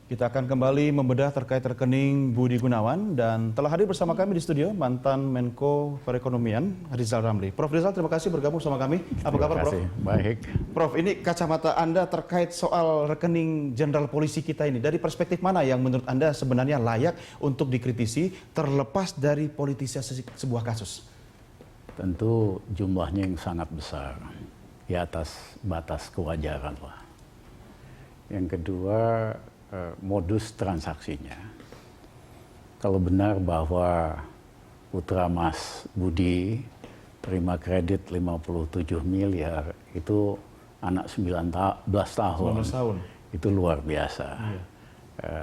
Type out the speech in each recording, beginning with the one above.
Kita akan kembali membedah terkait rekening Budi Gunawan dan telah hadir bersama kami di studio mantan Menko Perekonomian Rizal Ramli. Prof Rizal, terima kasih bergabung sama kami. Apa kabar, Prof? Baik. Prof, ini kacamata Anda terkait soal rekening Jenderal Polisi kita ini. Dari perspektif mana yang menurut Anda sebenarnya layak untuk dikritisi terlepas dari politisasi sebuah kasus? Tentu jumlahnya yang sangat besar, di atas batas kewajaran lah. Yang kedua, modus transaksinya. Kalau benar bahwa putra Mas Budi terima kredit 57 miliar, itu anak 19 tahun, itu luar biasa. Iya.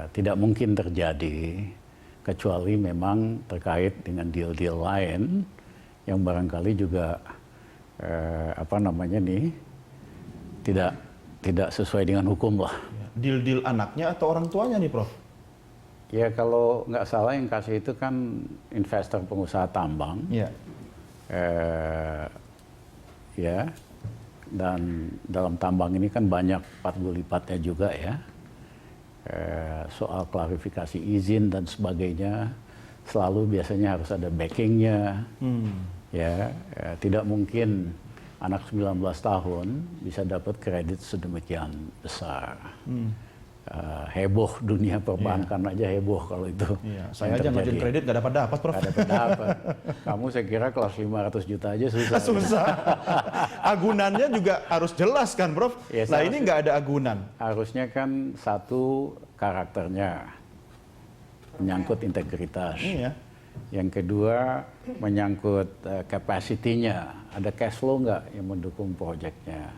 Tidak mungkin terjadi, kecuali memang terkait dengan deal-deal lain, yang barangkali juga tidak sesuai dengan hukum lah. Deal-deal anaknya atau orang tuanya nih, Prof? Ya, kalau nggak salah yang kasih itu kan investor pengusaha tambang. Ya. Ya, dan dalam tambang ini kan banyak 40 lipatnya juga ya. Soal klarifikasi izin dan sebagainya, selalu biasanya harus ada backingnya. Ya, tidak mungkin anak 19 tahun bisa dapat kredit sedemikian besar. Heboh dunia perbankan aja heboh kalau itu. Iya. Saya aja ngajuin kredit nggak dapat, Prof. Nggak dapat. Kamu saya kira kelas 500 juta aja susah. Susah. Agunannya juga harus jelas kan, Prof? Ya, nah ini nggak ada agunan. Harusnya kan satu, karakternya, menyangkut integritas. Iya. Yang kedua, menyangkut capacity-nya, ada cash flow nggak yang mendukung proyeknya.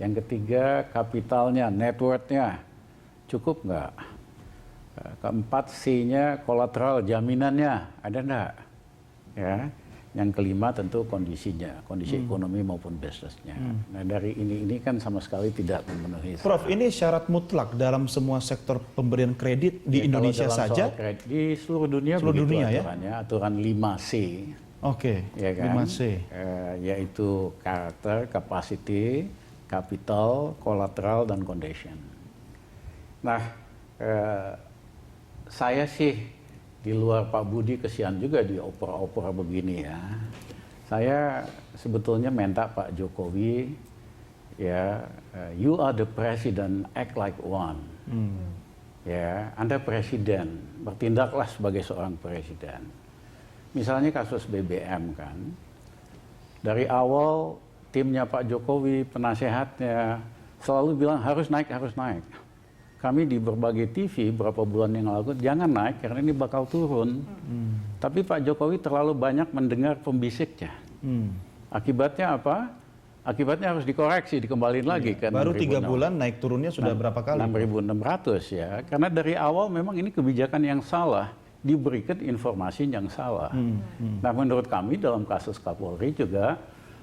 Yang ketiga, kapitalnya, net worth-nya, cukup nggak. Keempat, C-nya, kolateral, jaminannya, ada nggak. Ya. Yang kelima tentu kondisinya, kondisi ekonomi maupun bisnisnya. Nah dari ini kan sama sekali tidak memenuhi. Prof, ini syarat mutlak dalam semua sektor pemberian kredit di Indonesia saja? Kredit, di seluruh dunia aturannya, aturan 5C. Oke, ya kan? 5C. Yaitu karakter, capacity, capital, collateral, dan condition. Nah, saya sih di luar Pak Budi kesian juga di opera-opera begini ya. Saya sebetulnya minta Pak Jokowi, ya, you are the president, act like one. Ya, Anda presiden, bertindaklah sebagai seorang presiden. Misalnya kasus BBM kan, dari awal timnya Pak Jokowi, penasehatnya selalu bilang harus naik, harus naik. Kami di berbagai TV beberapa bulan yang lalu, jangan naik karena ini bakal turun. Tapi Pak Jokowi terlalu banyak mendengar pembisiknya. Akibatnya apa? Akibatnya harus dikoreksi, dikembaliin lagi kan. Baru 3 bulan naik turunnya sudah berapa kali? 6.600 ya. Karena dari awal memang ini kebijakan yang salah, diberikan informasi yang salah. Nah menurut kami dalam kasus Kapolri juga,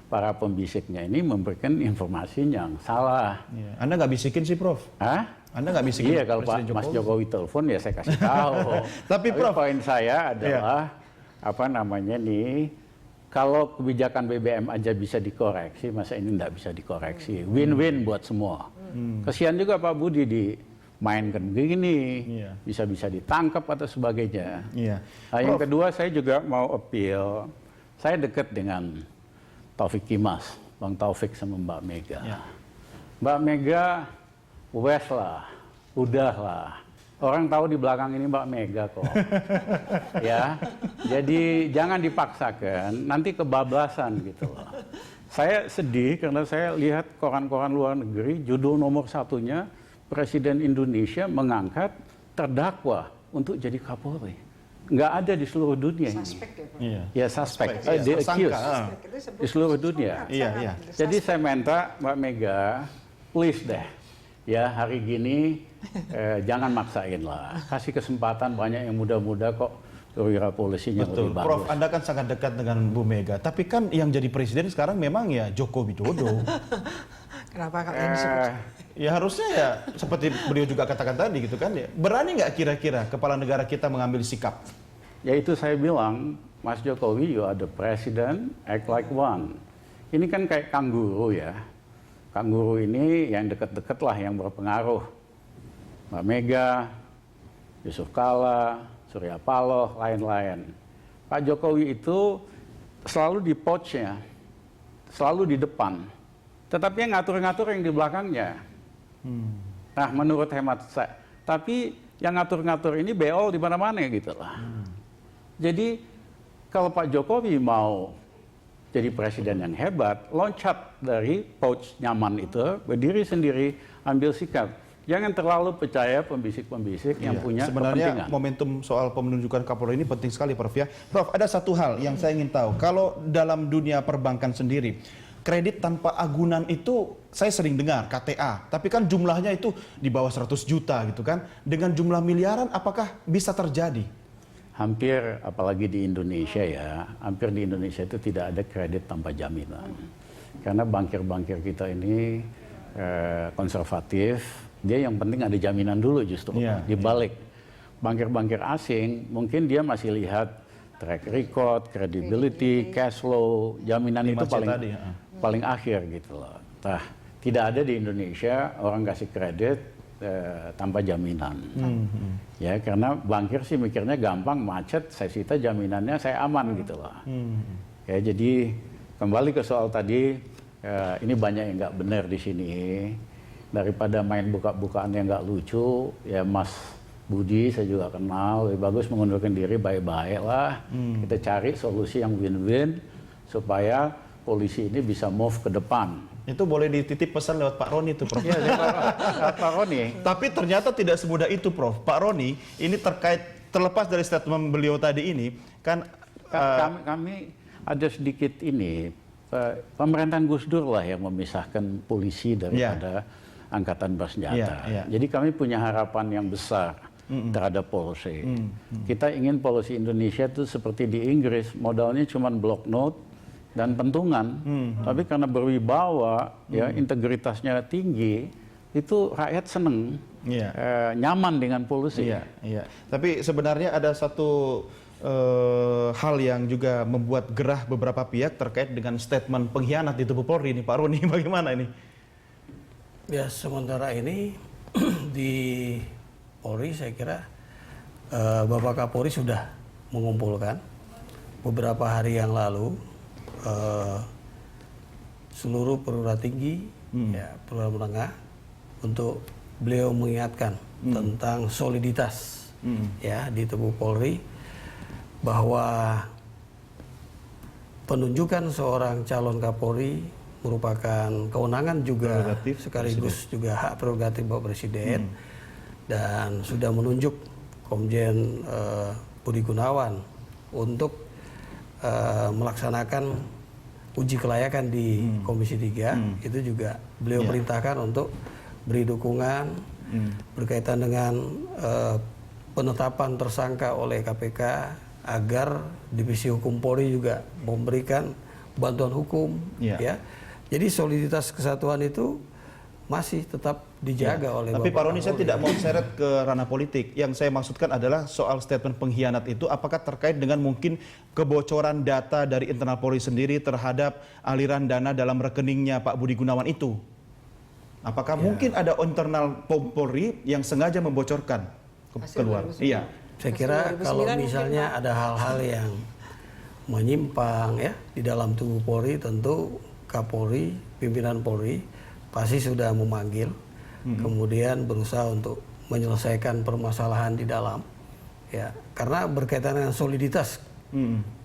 para pembisiknya ini memberikan informasi yang salah. Anda nggak bisikin sih, Prof? Hah? Anda nggak bisikin? Iya, kalau Pak Mas Jokowi telepon ya saya kasih tahu. Tapi Prof, poin saya adalah kalau kebijakan BBM aja bisa dikoreksi, masa ini nggak bisa dikoreksi? Win-win buat semua. Kesian juga Pak Budi dimainkan begini, bisa-bisa ditangkap atau sebagainya. Nah, yang kedua saya juga mau appeal, saya dekat dengan Taufik Kimas, Bang Taufik sama Mbak Mega. Mbak Mega, wes lah, udah lah. Orang tahu di belakang ini Mbak Mega kok. Ya, jadi jangan dipaksakan, nanti kebablasan gitu loh. Saya sedih karena saya lihat koran-koran luar negeri, judul nomor satunya, Presiden Indonesia mengangkat terdakwa untuk jadi Kapolri. Nggak ada di seluruh dunia suspek ini. Ya, suspek. The accused. Di seluruh dunia. Iya. Jadi saya minta Mbak Mega, please deh, ya hari gini jangan maksain lah. Kasih kesempatan, banyak yang muda-muda kok perwira polisinya lebih bagus. Prof, Anda kan sangat dekat dengan Bu Mega. Tapi kan yang jadi presiden sekarang memang ya Joko Widodo. Kenapa kalian disebut? Ya harusnya ya seperti beliau juga katakan tadi gitu kan ya. Berani nggak kira-kira kepala negara kita mengambil sikap? Ya itu saya bilang, Mas Jokowi, you are the president, act like one. Ini kan kayak kanguru ya. Kanguru ini yang dekat-dekat lah yang berpengaruh. Mbak Mega, Yusuf Kala, Surya Paloh, lain-lain. Pak Jokowi itu selalu di pouch-nya, selalu di depan. Tetapi yang ngatur-ngatur yang di belakangnya. Nah, menurut hemat saya. Tapi yang ngatur-ngatur ini beol di mana-mana gitu lah. Jadi kalau Pak Jokowi mau jadi presiden yang hebat, loncat dari pouch nyaman itu, berdiri sendiri, ambil sikap. Jangan terlalu percaya pembisik-pembisik yang punya sebenarnya kepentingan. momentum soal penunjukan Kapolri ini penting sekali, Prof. Ya, Prof, ada satu hal yang saya ingin tahu. Kalau dalam dunia perbankan sendiri, kredit tanpa agunan itu saya sering dengar KTA, tapi kan jumlahnya itu di bawah 100 juta gitu kan. Dengan jumlah miliaran, apakah bisa terjadi? Hampir, apalagi di Indonesia ya, hampir di Indonesia itu tidak ada kredit tanpa jaminan. Karena bankir-bankir kita ini konservatif, dia yang penting ada jaminan dulu justru. Dibalik, bankir-bankir asing mungkin dia masih lihat track record, credibility, cash flow, jaminan itu paling akhir gitu loh. Nah, tidak ada di Indonesia orang kasih kredit tanpa jaminan. Ya, karena bankir sih mikirnya gampang, macet, saya sita jaminannya, saya aman gitu loh. Ya, jadi kembali ke soal tadi, ini banyak yang nggak benar di sini. Daripada main buka-bukaan yang nggak lucu, ya Mas Budi saya juga kenal, lebih bagus mengundurkan diri baik-baik lah. Kita cari solusi yang win-win supaya polisi ini bisa move ke depan. Itu boleh dititip pesan lewat Pak Roni itu, Prof. Iya, Pak Roni. Tapi ternyata tidak semudah itu, Prof. Pak Roni, ini terlepas dari statement beliau tadi ini, kan kami ada sedikit ini, pemerintahan Gus Dur lah yang memisahkan polisi daripada angkatan bersenjata. Jadi kami punya harapan yang besar terhadap polisi. Kita ingin polisi Indonesia itu seperti di Inggris, modalnya cuma block note dan pentungan, tapi karena berwibawa, ya integritasnya tinggi, itu rakyat seneng, nyaman dengan polisi. Tapi sebenarnya ada satu hal yang juga membuat gerah beberapa pihak terkait dengan statement pengkhianat di tubuh Polri ini, Pak Roni. Bagaimana ini? Ya, sementara ini di Polri saya kira Bapak Kapolri sudah mengumpulkan beberapa hari yang lalu seluruh perwira tinggi, perwira menengah, untuk beliau mengingatkan tentang soliditas ya di tubuh Polri, bahwa penunjukan seorang calon Kapolri merupakan kewenangan juga sekaligus juga hak prerogatif Bapak Presiden, dan sudah menunjuk Komjen Budi Gunawan untuk melaksanakan uji kelayakan di Komisi 3. Itu juga beliau perintahkan untuk beri dukungan berkaitan dengan penetapan tersangka oleh KPK, agar Divisi Hukum Polri juga memberikan bantuan hukum. Ya. Jadi soliditas kesatuan itu masih tetap dijaga oleh Tapi Pak Roni, saya Kapolri. tidak mau seret ke ranah politik. Yang saya maksudkan adalah soal statement pengkhianat itu, apakah terkait dengan mungkin kebocoran data dari internal Polri sendiri terhadap aliran dana dalam rekeningnya Pak Budi Gunawan itu? Apakah mungkin ada internal Polri yang sengaja membocorkan keluar? Iya. Saya kira kalau misalnya ada hal-hal yang menyimpang ya di dalam tubuh Polri, tentu Kapolri, pimpinan Polri pasti sudah memanggil, kemudian berusaha untuk menyelesaikan permasalahan di dalam, ya, karena berkaitan dengan soliditas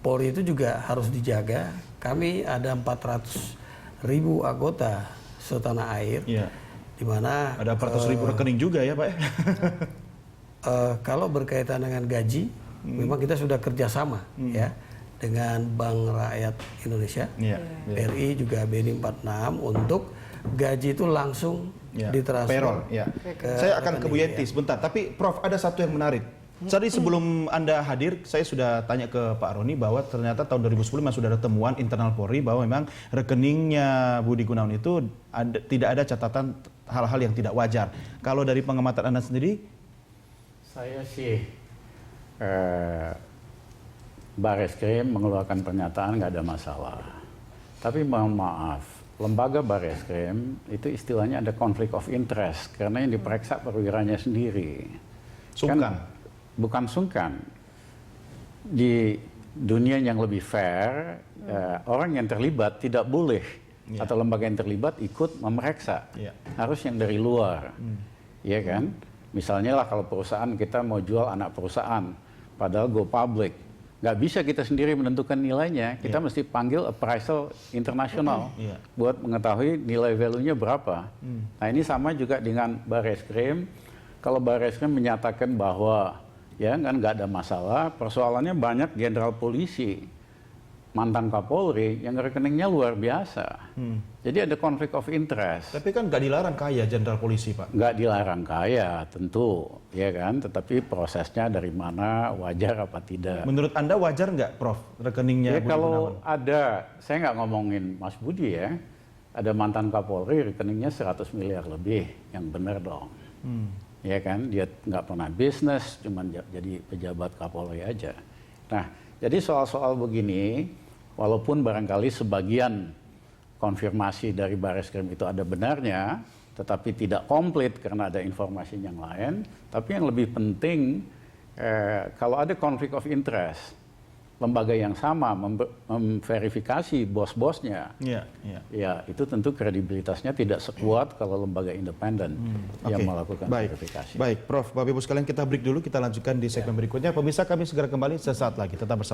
Polri itu juga harus dijaga. Kami ada 400.000 anggota setanah air, di mana ada 400.000 rekening juga ya, Pak. Kalau berkaitan dengan gaji, memang kita sudah kerjasama ya dengan Bank Rakyat Indonesia, BRI juga BNI 46 untuk gaji itu langsung ditransfer. Payroll, saya akan ke Bu Yenti sebentar, tapi Prof, ada satu yang menarik. Tadi sebelum Anda hadir, saya sudah tanya ke Pak Roni bahwa ternyata tahun 2010 memang sudah ada temuan internal Polri bahwa memang rekeningnya Budi Gunawan itu tidak ada catatan hal-hal yang tidak wajar. Kalau dari pengamatan Anda sendiri? Saya sih Bareskrim mengeluarkan pernyataan nggak ada masalah. Tapi mohon maaf, lembaga Bareskrim itu istilahnya ada konflik of interest karena yang diperiksa perwiranya sendiri. Sungkan. bukan sungkan. Di dunia yang lebih fair, orang yang terlibat tidak boleh atau lembaga yang terlibat ikut memeriksa. Harus yang dari luar, ya kan? Misalnya lah kalau perusahaan kita mau jual anak perusahaan, padahal go public, nggak bisa kita sendiri menentukan nilainya. Kita mesti panggil appraisal internasional buat mengetahui nilai value-nya berapa. Nah ini sama juga dengan Barreskrim. Kalau Barreskrim menyatakan bahwa ya kan nggak ada masalah, persoalannya banyak jenderal polisi, mantan Kapolri yang rekeningnya luar biasa. Jadi ada konflik of interest. Tapi kan nggak dilarang kaya jenderal polisi, Pak. Nggak dilarang kaya, tentu, ya kan. Tetapi prosesnya dari mana, wajar apa tidak. Menurut Anda wajar nggak, Prof, rekeningnya Ya Budi kalau Gunawan? ada, saya nggak ngomongin Mas Budi ya, ada mantan Kapolri rekeningnya 100 miliar lebih, yang benar dong. Ya kan, dia nggak pernah bisnis, cuma jadi pejabat Kapolri aja. Nah, jadi soal-soal begini, walaupun barangkali sebagian konfirmasi dari Barreskrim itu ada benarnya, tetapi tidak komplit karena ada informasi yang lain. Tapi yang lebih penting, kalau ada konflik of interest, lembaga yang sama memverifikasi bos-bosnya, ya itu tentu kredibilitasnya tidak sekuat kalau lembaga independen yang melakukan verifikasi. Baik, Prof, Bapak Ibu sekalian kita break dulu, kita lanjutkan di segmen berikutnya. Pemirsa, kami segera kembali sesaat lagi, tetap bersama.